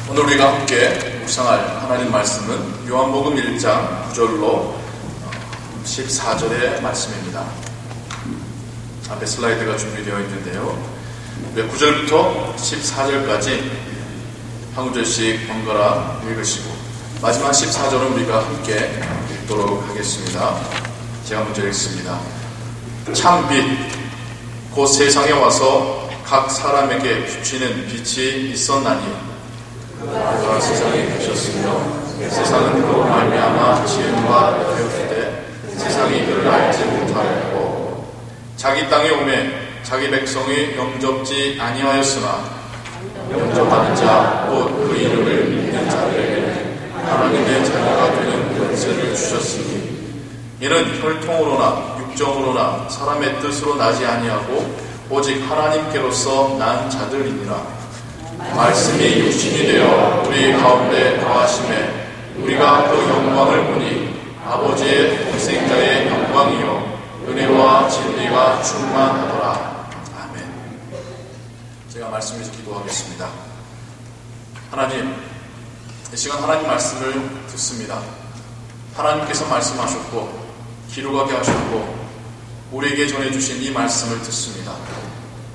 오늘 우리가 함께 묵상할 하나님 말씀은 요한복음 1장 9절로 14절의 말씀입니다. 앞에 슬라이드가 준비되어 있는데요. 9절부터 14절까지 한 구절씩 번갈아 읽으시고 마지막 14절은 우리가 함께 읽도록 하겠습니다. 제가 먼저 읽습니다. 참 빛, 곧 세상에 와서 각 사람에게 비추는 빛이 있었나니 그가 세상에 계셨으며 세상은 그로 말미암아 지음바 되었는데 세상이 그를 알지 못하였고 자기 땅에 오매 자기 백성이 영접지 아니하였으나 영접하는 자 곧 그 이름을 믿는 자들에게는 하나님의 자녀가 되는 권세를 주셨으니 이는 혈통으로나 육정으로나 사람의 뜻으로 나지 아니하고 오직 하나님께로서 난 자들이니라. 말씀이 육신이 되어 우리 가운데 거하심에 우리가 그 영광을 보니 아버지의 독생자의 영광이요 은혜와 진리가 충만하더라. 아멘. 제가 말씀에서 기도하겠습니다. 하나님, 이 시간 하나님 말씀을 듣습니다. 하나님께서 말씀하셨고 기록하게 하셨고 우리에게 전해주신 이 말씀을 듣습니다.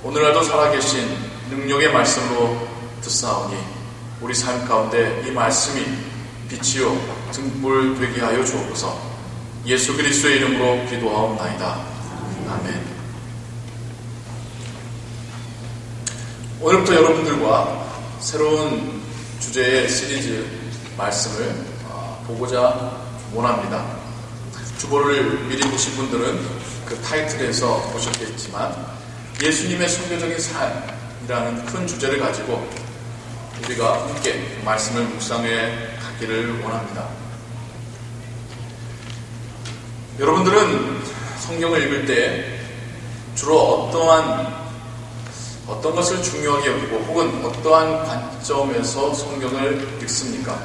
오늘날도 살아계신 능력의 말씀으로 듣사오니 우리 삶 가운데 이 말씀이 빛이요 등불되게 하여 주옵소서. 예수 그리스도의 이름으로 기도하옵나이다. 아멘. 오늘부터 여러분들과 새로운 주제의 시리즈 말씀을 보고자 원합니다. 주보를 미리 보신 분들은 그 타이틀에서 보셨겠지만 예수님의 선교적인 삶이라는 큰 주제를 가지고 우리가 함께 말씀을 묵상해 가기를 원합니다. 여러분들은 성경을 읽을 때 주로 어떤 것을 중요하게 여기고 혹은 어떠한 관점에서 성경을 읽습니까?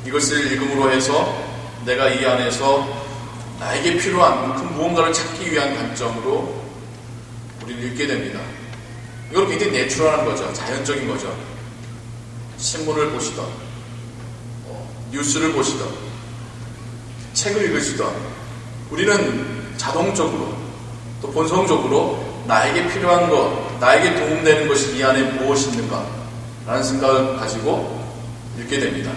이것을 읽음으로 해서 내가 이 안에서 나에게 필요한 그 무언가를 찾기 위한 관점으로 우리는 읽게 됩니다. 이건 굉장히 내추럴한 거죠. 자연적인 거죠. 신문을 보시던 뉴스를 보시던 책을 읽으시던 우리는 자동적으로 또 본성적으로 나에게 필요한 것, 나에게 도움되는 것이 이 안에 무엇이 있는가 라는 생각을 가지고 읽게 됩니다.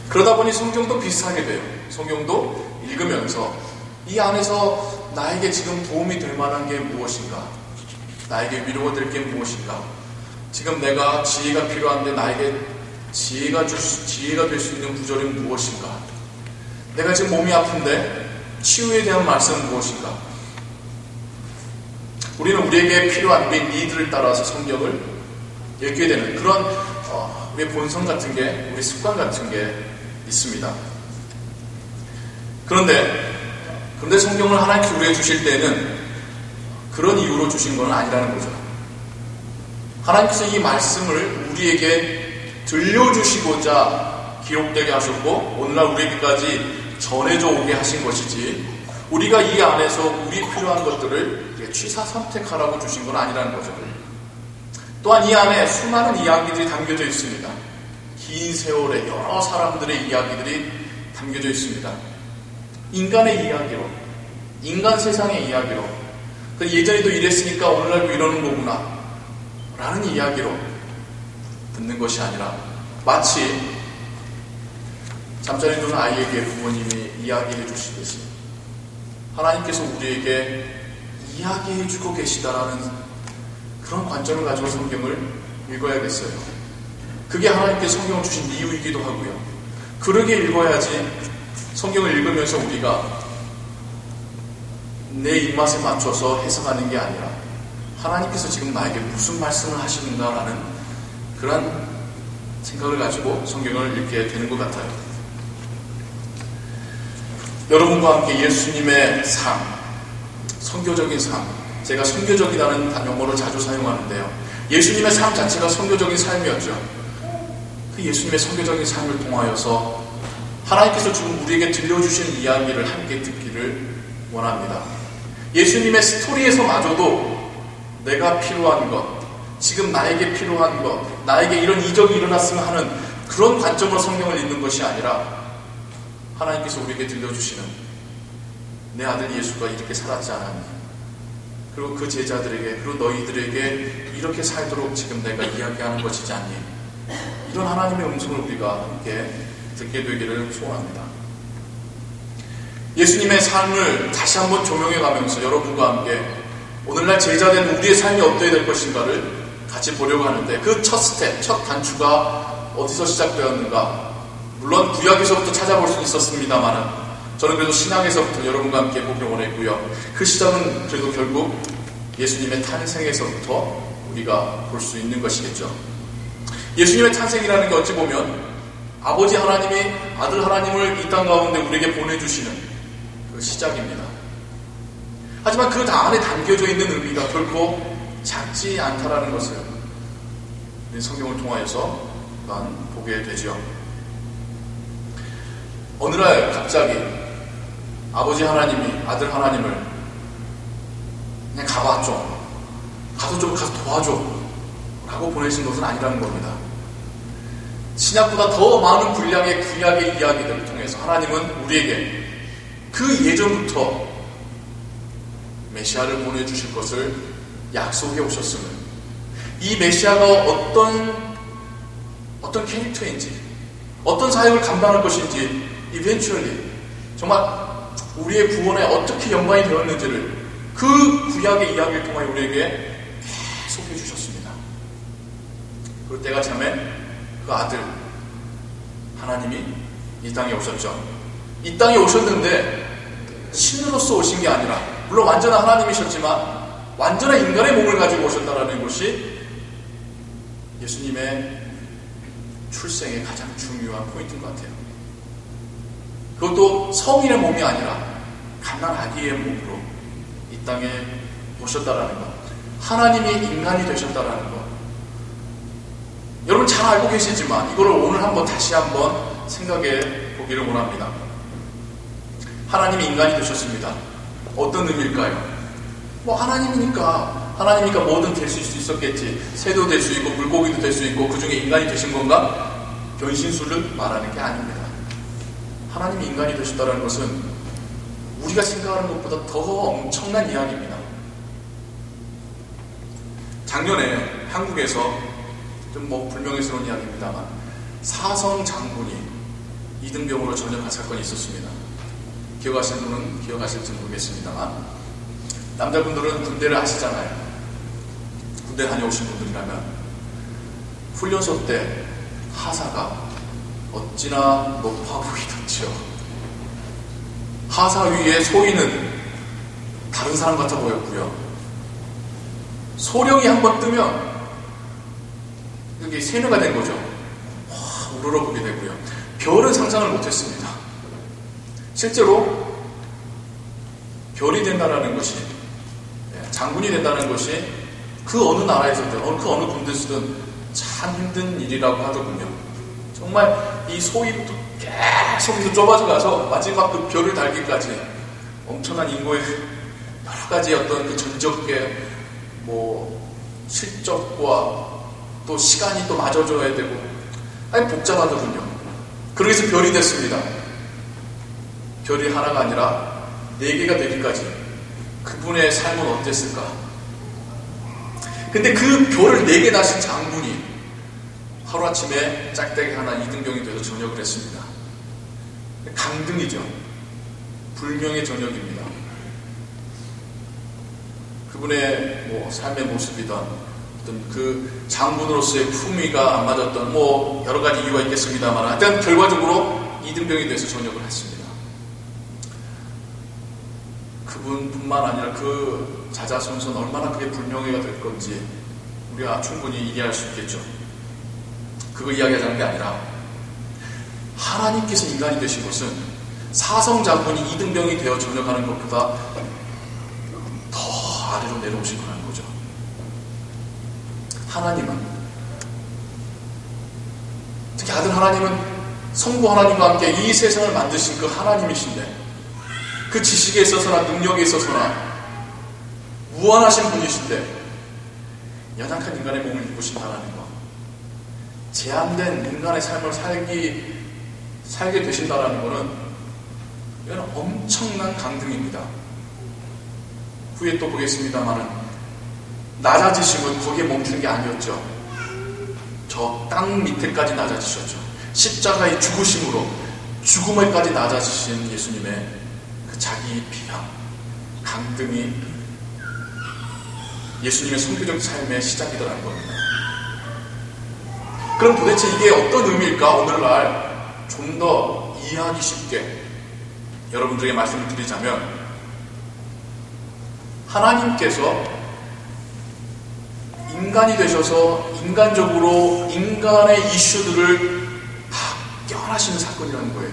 그러다 보니 성경도 비슷하게 돼요. 성경도 읽으면서 이 안에서 나에게 지금 도움이 될 만한 게 무엇인가, 나에게 위로가 될 게 무엇인가, 지금 내가 지혜가 필요한데 나에게 지혜가 될 수 있는 구절이 무엇인가, 내가 지금 몸이 아픈데 치유에 대한 말씀은 무엇인가. 우리는 우리에게 필요한 우리 니드를 따라서 성경을 읽게 되는 그런 우리의 본성 같은 게, 우리 습관 같은 게 있습니다. 그런데 성경을 하나님께서 우리에게 주실 때는 그런 이유로 주신 건 아니라는 거죠. 하나님께서 이 말씀을 우리에게 들려주시고자 기록되게 하셨고 오늘날 우리에게까지 전해져 오게 하신 것이지, 우리가 이 안에서 우리 필요한 것들을 취사 선택하라고 주신 건 아니라는 거죠. 또한 이 안에 수많은 이야기들이 담겨져 있습니다. 긴 세월의 여러 사람들의 이야기들이 담겨져 있습니다. 인간의 이야기로, 인간 세상의 이야기로, 예전에도 이랬으니까 오늘날도 이러는 거구나 라는 이야기로 듣는 것이 아니라 마치 잠자리 두는 아이에게 부모님이 이야기해 주시듯이 하나님께서 우리에게 이야기해 주고 계시다라는 그런 관점을 가지고 성경을 읽어야겠어요. 그게 하나님께서 성경을 주신 이유이기도 하고요. 그러게 읽어야지 성경을 읽으면서 우리가 내 입맛에 맞춰서 해석하는 게 아니라 하나님께서 지금 나에게 무슨 말씀을 하시는가라는 그런 생각을 가지고 성경을 읽게 되는 것 같아요. 여러분과 함께 예수님의 삶, 선교적인 삶, 제가 선교적이라는 용어를 자주 사용하는데요. 예수님의 삶 자체가 선교적인 삶이었죠. 그 예수님의 선교적인 삶을 통하여서 하나님께서 지금 우리에게 들려주신 이야기를 함께 듣기를 원합니다. 예수님의 스토리에서마저도 내가 필요한 것, 지금 나에게 필요한 것, 나에게 이런 이적이 일어났으면 하는 그런 관점으로 성경을 읽는 것이 아니라 하나님께서 우리에게 들려주시는 내 아들 예수가 이렇게 살았지 않았니? 그리고 그 제자들에게, 그리고 너희들에게 이렇게 살도록 지금 내가 이야기하는 것이지 않니? 이런 하나님의 음성을 우리가 함께 듣게 되기를 소원합니다. 예수님의 삶을 다시 한번 조명해 가면서 여러분과 함께 오늘날 제자된 우리의 삶이 어떠해야 될 것인가를 같이 보려고 하는데, 그 첫 스텝, 첫 단추가 어디서 시작되었는가? 물론 구약에서부터 찾아볼 수 있었습니다만 저는 그래도 신약에서부터 여러분과 함께 보기를 원했고요. 그 시작은 그래도 결국 예수님의 탄생에서부터 우리가 볼 수 있는 것이겠죠. 예수님의 탄생이라는 게 어찌 보면 아버지 하나님이 아들 하나님을 이 땅 가운데 우리에게 보내주시는 그 시작입니다. 하지만 그 안에 담겨져 있는 의미가 결코 작지 않다라는 것을 우리 성경을 통하여서 보게 되죠. 어느 날 갑자기 아버지 하나님이 아들 하나님을 그냥 가봐 좀, 가서 도와줘 라고 보내신 것은 아니라는 겁니다. 신약보다 더 많은 분량의 구약의 이야기들을 통해서 하나님은 우리에게 그 예전부터 메시아를 보내주실 것을 약속해 오셨음을, 이 메시아가 어떤 캐릭터인지, 어떤 사역을 감당할 것인지, eventually 정말 우리의 구원에 어떻게 연관이 되었는지를 그 구약의 이야기를 통해 우리에게 계속 해주셨습니다. 그럴 때가 참에 그 아들 하나님이 이 땅에 오셨죠. 이 땅에 오셨는데 신으로서 오신 게 아니라, 물론 완전한 하나님이셨지만 완전한 인간의 몸을 가지고 오셨다는 것이 예수님의 출생의 가장 중요한 포인트인 것 같아요. 그것도 성인의 몸이 아니라 갓난 아기의 몸으로 이 땅에 오셨다라는 것, 하나님이 인간이 되셨다라는 것, 여러분 잘 알고 계시지만 이거를 오늘 다시 한번 생각해 보기를 원합니다. 하나님이 인간이 되셨습니다. 어떤 의미일까요? 하나님이니까 뭐든 될 수 있었겠지. 새도 될 수 있고 물고기도 될 수 있고 그 중에 인간이 되신 건가? 변신술을 말하는 게 아닙니다. 하나님이 인간이 되셨다는 것은 우리가 생각하는 것보다 더 엄청난 이야기입니다. 작년에 한국에서 좀 불명예스러운 이야기입니다만 사성 장군이 이등병으로 전역한 사건이 있었습니다. 기억하시는 분은 기억하실지 모르겠습니다만, 남자분들은 군대를 아시잖아요. 군대 다녀오신 분들이라면 훈련소 때 하사가 어찌나 높아 보이던지요. 하사 위에 소위는 다른 사람 같아 보였고요. 소령이 한번 뜨면 이게 세뇌가 된 거죠. 우러러보게 되고요. 별은 상상을 못했습니다. 실제로 별이 된다는 것이, 장군이 된다는 것이 그 어느 나라에서든 그 어느 군대에서든 참 힘든 일이라고 하더군요. 정말 이 소위부터 계속해서 좁아져 가서 마지막 그 별을 달기까지 엄청난 인고의 여러 가지 어떤 그 전적의 실적과 또 시간이 또 맞아줘야 되고 복잡하더군요. 그래서 별이 됐습니다. 별이 하나가 아니라 4개가 되기까지 그분의 삶은 어땠을까? 근데 그 별을 4개 다신 장군이 하루아침에 짝대기 하나 이등병이 돼서 전역을 했습니다. 강등이죠. 불명의 전역입니다. 그분의 삶의 모습이든 어떤 그 장군으로서의 품위가 안 맞았던 여러 가지 이유가 있겠습니다만, 하여튼 결과적으로 이등병이 돼서 전역을 했습니다. 그분뿐만 아니라 그 자자손손 얼마나 그게 불명예가 될 건지 우리가 충분히 이해할 수 있겠죠. 그거 이야기하자는 게 아니라 하나님께서 인간이 되신 것은 사성 장군이 이등병이 되어 전역하는 것보다 더 아래로 내려오신 거라는 거죠. 하나님은, 특히 아들 하나님은 성부 하나님과 함께 이 세상을 만드신 그 하나님이신데, 그 지식에 있어서나 능력에 있어서나 무한하신 분이신데 연약한 인간의 몸을 입으신다는 것, 제한된 인간의 삶을 살게 되신다는 것은 이건 엄청난 강등입니다. 후에 또 보겠습니다만은 낮아지심은 거기에 멈추는 게 아니었죠. 저 땅 밑에까지 낮아지셨죠. 십자가의 죽으심으로 죽음에까지 낮아지신 예수님의 그 자기 비양, 강등이 예수님의 선교적 삶의 시작이더라는 겁니다. 그럼 도대체 이게 어떤 의미일까? 오늘날 좀 더 이해하기 쉽게 여러분들에게 말씀을 드리자면, 하나님께서 인간이 되셔서 인간적으로 인간의 이슈들을 다 껴안으시는 사건이라는 거예요.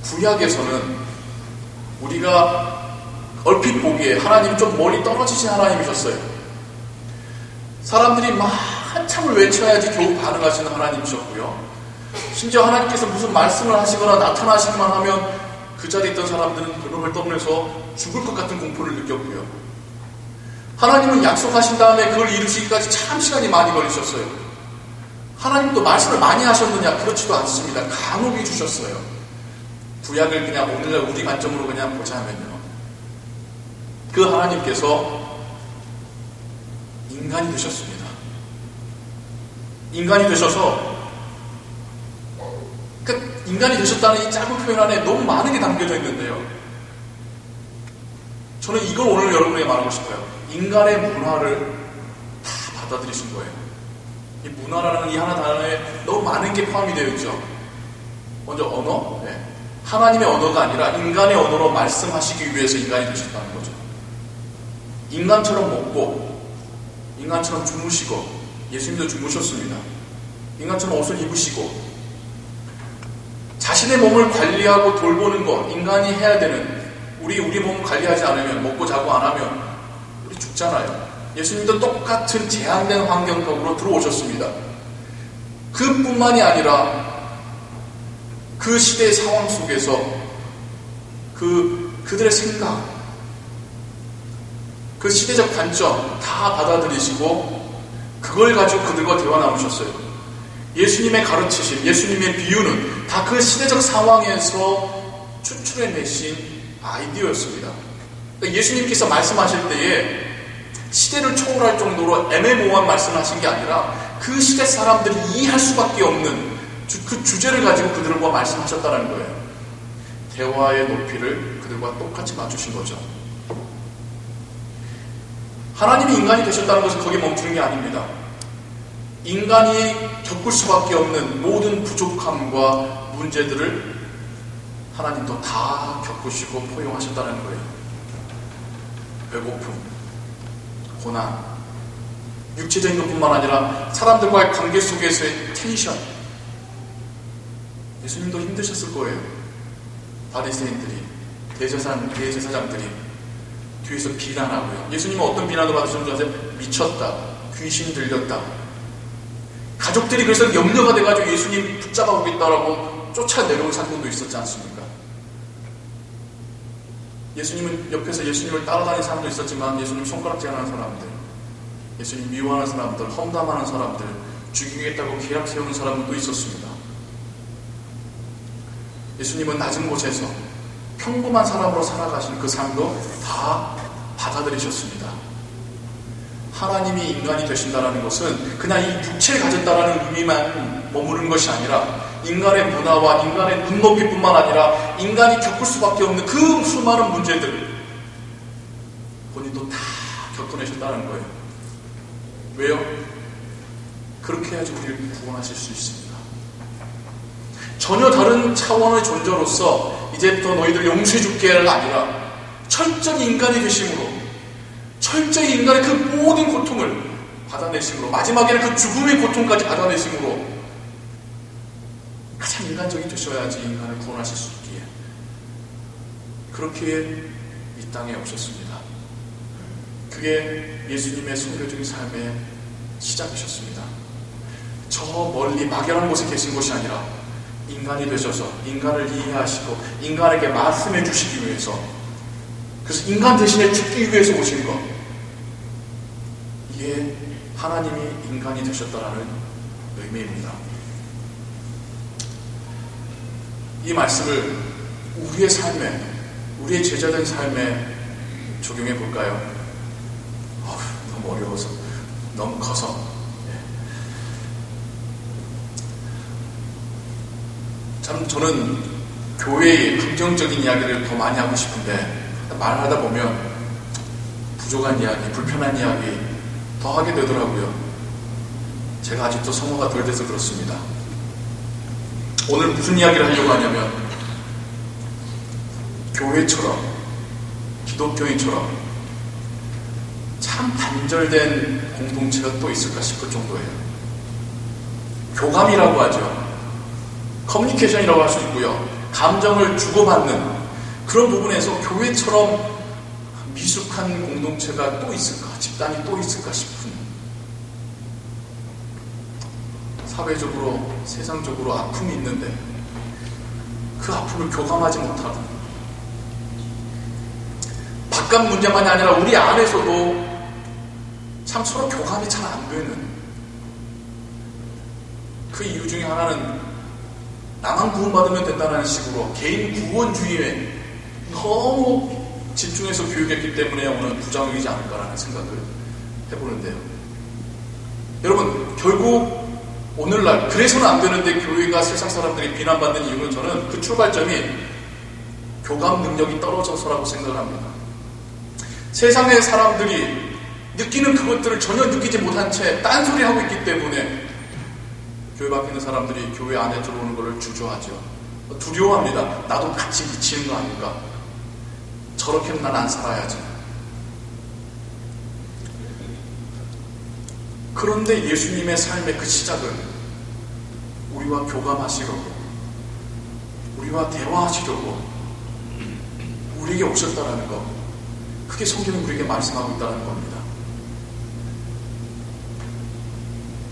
구약에서는 우리가 얼핏 보기에 하나님이 좀 멀리 떨어지신 하나님이셨어요. 사람들이 막 한참을 외쳐야지 겨우 반응하시는 하나님이셨고요. 심지어 하나님께서 무슨 말씀을 하시거나 나타나시기만 하면 그 자리에 있던 사람들은 벌벌 떨면서 죽을 것 같은 공포를 느꼈고요. 하나님은 약속하신 다음에 그걸 이루시기까지 참 시간이 많이 걸리셨어요. 하나님도 말씀을 많이 하셨느냐? 그렇지도 않습니다. 간혹 주셨어요. 구약을 그냥 오늘날 우리 관점으로 그냥 보자면요, 그 하나님께서 인간이 되셨습니다. 인간이 되셔서 인간이 되셨다는 이 짧은 표현 안에 너무 많은 게 담겨져 있는데요, 저는 이걸 오늘 여러분에게 말하고 싶어요. 인간의 문화를 다 받아들이신 거예요. 이 문화라는 이 하나 단어에 너무 많은 게 포함이 되어 있죠. 먼저 언어, 하나님의 언어가 아니라 인간의 언어로 말씀하시기 위해서 인간이 되셨다는 거죠. 인간처럼 먹고 인간처럼 주무시고, 예수님도 주무셨습니다. 인간처럼 옷을 입으시고, 자신의 몸을 관리하고 돌보는 것, 인간이 해야 되는, 우리 몸을 관리하지 않으면, 먹고 자고 안 하면 우리 죽잖아요. 예수님도 똑같은 제한된 환경 속으로 들어오셨습니다. 그뿐만이 아니라 그 시대의 상황 속에서 그들의 생각, 그 시대적 관점 다 받아들이시고 그걸 가지고 그들과 대화 나누셨어요. 예수님의 가르치심, 예수님의 비유는 다 그 시대적 상황에서 추출해내신 아이디어였습니다. 그러니까 예수님께서 말씀하실 때에 시대를 초월할 정도로 애매모호한 말씀을 하신 게 아니라 그 시대 사람들이 이해할 수밖에 없는 그 주제를 가지고 그들과 말씀하셨다는 거예요. 대화의 높이를 그들과 똑같이 맞추신 거죠. 하나님이 인간이 되셨다는 것은 거기에 멈추는 게 아닙니다. 인간이 겪을 수밖에 없는 모든 부족함과 문제들을 하나님도 다 겪으시고 포용하셨다는 거예요. 배고픔, 고난, 육체적인 것뿐만 아니라 사람들과의 관계 속에서의 텐션, 예수님도 힘드셨을 거예요. 바리새인들이, 대제사장들이 뒤에서 비난하고요. 예수님은 어떤 비난을 받으셨는지 아세요? 미쳤다, 귀신 들렸다. 가족들이 그래서 염려가 돼가지고 예수님 붙잡아 보겠다라고 쫓아내려온 사건도 있었지 않습니까? 예수님은 옆에서 예수님을 따라다니는 사람도 있었지만, 예수님 손가락질하는 사람들, 예수님 미워하는 사람들, 험담하는 사람들, 죽이겠다고 계략 세우는 사람들도 있었습니다. 예수님은 낮은 곳에서 평범한 사람으로 살아가신 그 삶도 다 받아들이셨습니다. 하나님이 인간이 되신다는 것은 그냥 이 육체를 가졌다는 의미만 머무르는 것이 아니라 인간의 문화와 인간의 눈높이뿐만 아니라 인간이 겪을 수밖에 없는 그 수많은 문제들 본인도 다 겪어내셨다는 거예요. 왜요? 그렇게 해야지 우리를 구원하실 수 있습니다. 전혀 다른 차원의 존재로서 이제부터 너희들 용서해줄게가 아니라 철저히 인간이 되심으로, 철저히 인간의 그 모든 고통을 받아내심으로, 마지막에는 그 죽음의 고통까지 받아내심으로 가장 인간적이 되셔야지 인간을 구원하실 수 있기에 그렇게 이 땅에 오셨습니다. 그게 예수님의 선교적인 삶의 시작이셨습니다. 저 멀리 막연한 곳에 계신 것이 아니라 인간이 되셔서 인간을 이해하시고 인간에게 말씀해 주시기 위해서, 그래서 인간 대신에 죽기 위해서 오신 것, 하나님이 인간이 되셨다라는 의미입니다. 이 말씀을 우리의 삶에, 우리의 제자된 삶에 적용해 볼까요? 너무 어려워서, 너무 커서. 참 저는 교회의 긍정적인 이야기를 더 많이 하고 싶은데 말하다 보면 부족한 이야기, 불편한 이야기 더 하게 되더라고요. 제가 아직도 성화가 덜 돼서 그렇습니다. 오늘 무슨 이야기를 하려고 하냐면 교회처럼, 기독교인처럼 참 단절된 공동체가 또 있을까 싶을 정도예요. 교감이라고 하죠. 커뮤니케이션이라고 할 수 있고요. 감정을 주고받는 그런 부분에서 교회처럼 미숙한 공동체가 또 있을까, 집단이 또 있을까 싶은, 사회적으로, 세상적으로 아픔이 있는데 그 아픔을 교감하지 못하고, 바깥 문제만이 아니라 우리 안에서도 참 서로 교감이 잘 안 되는, 그 이유 중에 하나는 나만 구원받으면 된다는 식으로 개인 구원주의에 너무 집중해서 교육했기 때문에 오늘 부작용이지 않을까라는 생각을 해보는데요. 여러분, 결국 오늘날 그래서는 안 되는데 교회가 세상 사람들이 비난받는 이유는, 저는 그 출발점이 교감 능력이 떨어져서라고 생각을 합니다. 세상의 사람들이 느끼는 그것들을 전혀 느끼지 못한 채 딴소리하고 있기 때문에 교회 밖에 있는 사람들이 교회 안에 들어오는 것을 주저하죠. 두려워합니다. 나도 같이 미치는 거 아닐까? 저렇게는 난 안 살아야지. 그런데 예수님의 삶의 그 시작은 우리와 교감하시려고, 우리와 대화하시려고 우리에게 오셨다는 것, 그게 성경이 우리에게 말씀하고 있다는 겁니다.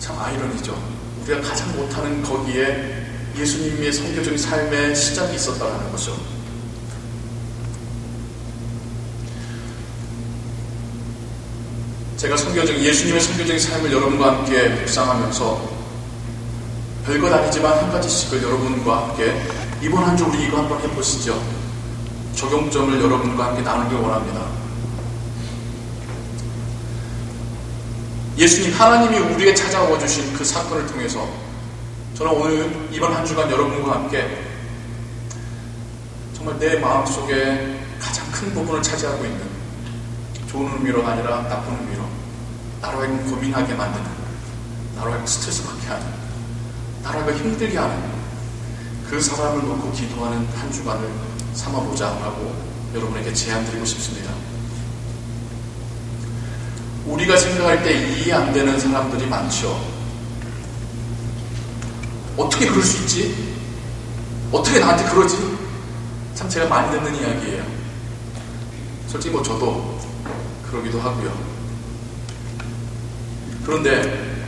참 아이러니죠. 우리가 가장 못하는 거기에 예수님의 성교적인 삶의 시작이 있었다는 거죠. 제가 예수님의 성교적인 삶을 여러분과 함께 묵상하면서 별것 아니지만 한 가지씩을 여러분과 함께 이번 한 주 우리 이거 한번 해보시죠. 적용점을 여러분과 함께 나누길 원합니다. 예수님, 하나님이 우리에게 찾아와 주신 그 사건을 통해서 저는 오늘 이번 한 주간 여러분과 함께 정말 내 마음속에 가장 큰 부분을 차지하고 있는, 좋은 의미로가 아니라 나쁜 의미로 나로 하여금 고민하게 만드는, 나로 하여금 스트레스 받게 하는, 나로 하여금 힘들게 하는 그 사람을 놓고 기도하는 한 주간을 삼아보자 하고 여러분에게 제안드리고 싶습니다. 우리가 생각할 때 이해 안 되는 사람들이 많죠. 어떻게 그럴 수 있지? 어떻게 나한테 그러지? 참 제가 많이 듣는 이야기예요. 솔직히 저도 그러기도 하고요. 그런데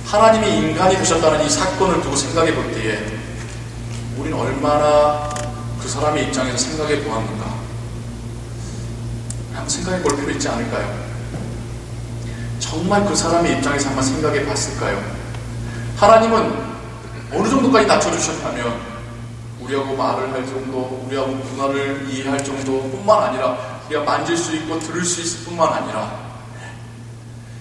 하나님이 인간이 되셨다는 이 사건을 두고 생각해 볼 때에 우리는 얼마나 그 사람의 입장에서 생각해 보았는가, 한번 생각해 볼 필요 있지 않을까요? 정말 그 사람의 입장에서 한번 생각해 봤을까요? 하나님은 어느 정도까지 낮춰주셨다면 우리하고 말을 할 정도, 우리하고 문화를 이해할 정도뿐만 아니라 우리가 만질 수 있고 들을 수 있을 뿐만 아니라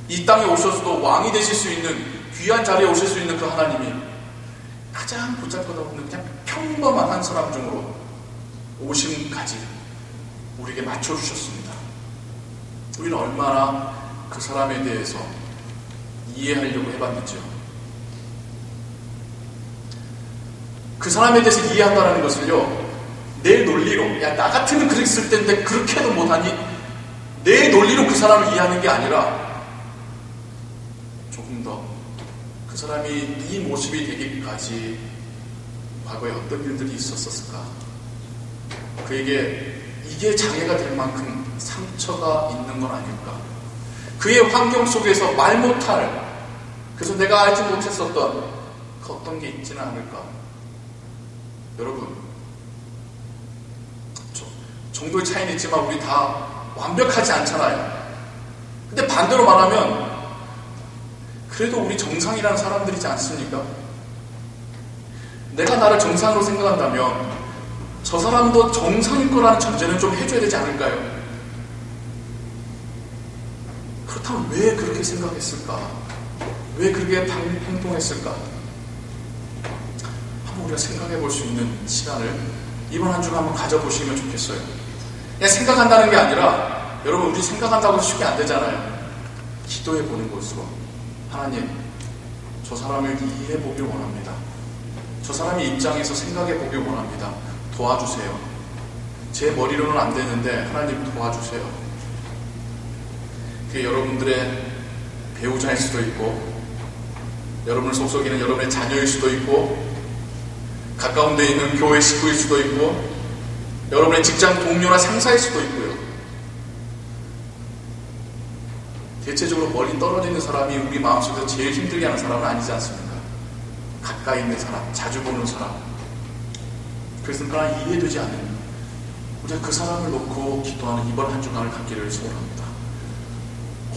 이 땅에 오셔서도 왕이 되실 수 있는, 귀한 자리에 오실 수 있는 그 하나님이 가장 보잘것없는 그냥 평범한 한 사람 중으로 오심까지 우리에게 맞춰주셨습니다. 우리는 얼마나 그 사람에 대해서 이해하려고 해봤는지요. 그 사람에 대해서 이해한다는 것을요, 내 논리로, 야, 나 같으면 그랬을 텐데 그렇게도 못하니, 내 논리로 그 사람을 이해하는 게 아니라 조금 더 그 사람이 네 모습이 되기까지 과거에 어떤 일들이 있었을까, 그에게 이게 장애가 될 만큼 상처가 있는 건 아닐까, 그의 환경 속에서 말 못할, 그래서 내가 알지 못했었던 그 어떤 게 있지는 않을까. 여러분, 정도의 차이는 있지만 우리 다 완벽하지 않잖아요. 근데 반대로 말하면 그래도 우리 정상이라는 사람들이지 않습니까? 내가 나를 정상으로 생각한다면 저 사람도 정상일 거라는 전제는 좀 해줘야 되지 않을까요? 그렇다면 왜 그렇게 생각했을까? 왜 그렇게 행동했을까? 한번 우리가 생각해 볼 수 있는 시간을 이번 한 주간 한번 가져보시면 좋겠어요. 그냥 생각한다는 게 아니라, 여러분, 우리 생각한다고 해서 쉽게 안 되잖아요. 기도해 보는 것으로, 하나님, 저 사람을 이해해 보길 원합니다. 저 사람의 입장에서 생각해 보길 원합니다. 도와주세요. 제 머리로는 안 되는데 하나님 도와주세요. 그게 여러분들의 배우자일 수도 있고, 여러분을 속속이는 여러분의 자녀일 수도 있고, 가까운 데 있는 교회 식구일 수도 있고, 여러분의 직장 동료나 상사일 수도 있고요. 대체적으로 멀리 떨어져 있는 사람이 우리 마음속에서 제일 힘들게 하는 사람은 아니지 않습니까? 가까이 있는 사람, 자주 보는 사람. 그래서 하나님 이해되지 않는, 우리가 그 사람을 놓고 기도하는 이번 한 주간을 갖기를 소원합니다.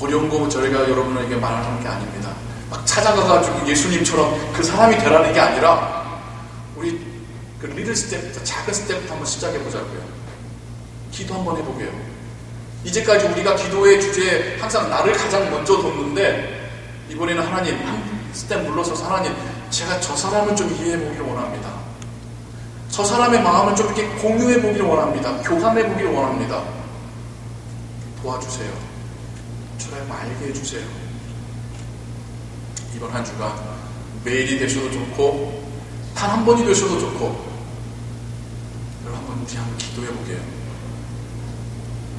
어려운 거 저희가 여러분에게 말하는 게 아닙니다. 막 찾아가가지고 예수님처럼 그 사람이 되라는 게 아니라, 우리 그 리들 스텝부터, 작은 스텝부터 한번 시작해보자고요. 기도 한번 해보게요. 이제까지 우리가 기도의 주제에 항상 나를 가장 먼저 뒀는데, 이번에는 하나님 한 스텝 물러서서, 하나님, 제가 저 사람을 좀 이해해보기를 원합니다. 저 사람의 마음을 좀 이렇게 공유해보기를 원합니다. 교감해보기를 원합니다. 도와주세요. 저를 알게 해주세요. 이번 한 주간 매일이 되셔도 좋고, 단 한 번이 되셔도 좋고, 여러분 우리 한번 기도해보게요.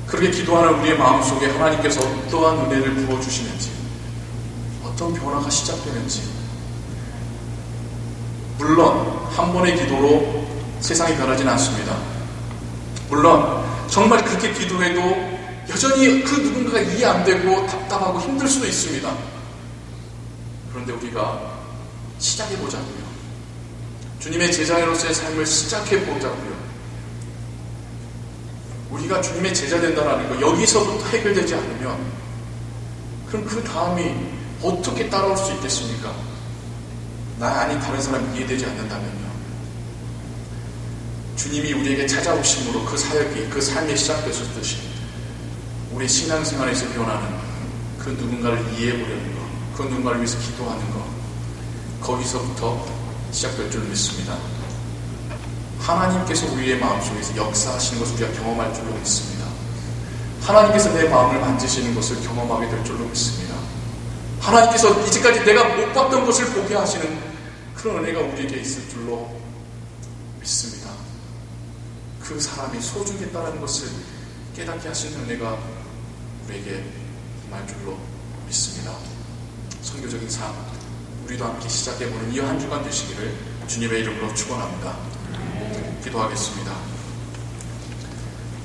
그렇게 기도하는 우리의 마음속에 하나님께서 어떠한 은혜를 부어주시는지, 어떤 변화가 시작되는지. 물론 한 번의 기도로 세상이 변하지는 않습니다. 물론 정말 그렇게 기도해도 여전히 그 누군가가 이해 안 되고 답답하고 힘들 수도 있습니다. 그런데 우리가 시작해보자고요. 주님의 제자로서의 삶을 시작해보자고요. 우리가 주님의 제자 된다는 거, 여기서부터 해결되지 않으면 그럼 그 다음이 어떻게 따라올 수 있겠습니까? 나 아닌 다른 사람이 이해되지 않는다면요. 주님이 우리에게 찾아오심으로 그 사역이, 그 삶이 시작되셨듯이 우리 신앙생활에서 변하는 그 누군가를 이해해보려는 것, 그 누군가를 위해서 기도하는 것, 거기서부터 시작될 줄 믿습니다. 하나님께서 우리의 마음속에서 역사하시는 것을 우리가 경험할 줄로 믿습니다. 하나님께서 내 마음을 만지시는 것을 경험하게 될 줄로 믿습니다. 하나님께서 이제까지 내가 못 봤던 것을 보게 하시는 그런 은혜가 우리에게 있을 줄로 믿습니다. 그 사람이 소중했다는 것을 깨닫게 하시는 은혜가 우리에게 임할 줄로 믿습니다. 선교적인 삶, 우리도 함께 시작해보는 이 한 주간 되시기를 주님의 이름으로 축원합니다. 기도하겠습니다.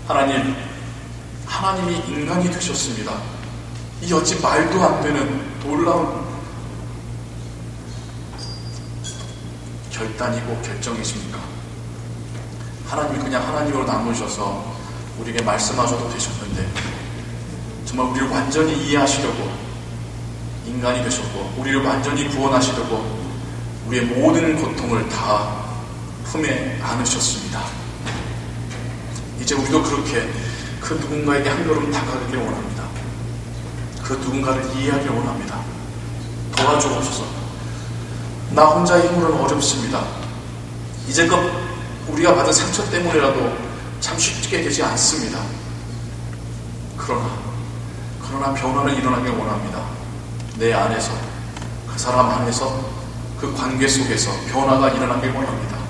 하나님, 하나님이 인간이 되셨습니다. 이 어찌 말도 안 되는 놀라운 결단이고 결정이십니까? 하나님이 그냥 하나님으로 남으셔서 우리에게 말씀하셔도 되셨는데, 정말 우리를 완전히 이해하시려고 인간이 되셨고, 우리를 완전히 구원하시려고 우리의 모든 고통을 다 품에 안으셨습니다. 이제 우리도 그렇게 그 누군가에게 한 걸음 다가가길 원합니다. 그 누군가를 이해하길 원합니다. 도와주옵소서. 나 혼자의 힘으로는 어렵습니다. 이제껏 우리가 받은 상처 때문이라도 참 쉽게 되지 않습니다. 그러나 변화는 일어나길 원합니다. 내 안에서, 그 사람 안에서, 그 관계 속에서 변화가 일어나길 원합니다.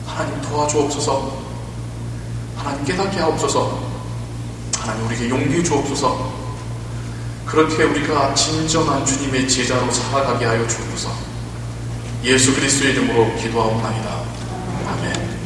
하나님 도와주옵소서. 하나님 깨닫게 하옵소서. 하나님 우리에게 용기 주옵소서. 그렇게 우리가 진정한 주님의 제자로 살아가게 하여 주옵소서. 예수 그리스도의 이름으로 기도하옵나이다. 아멘.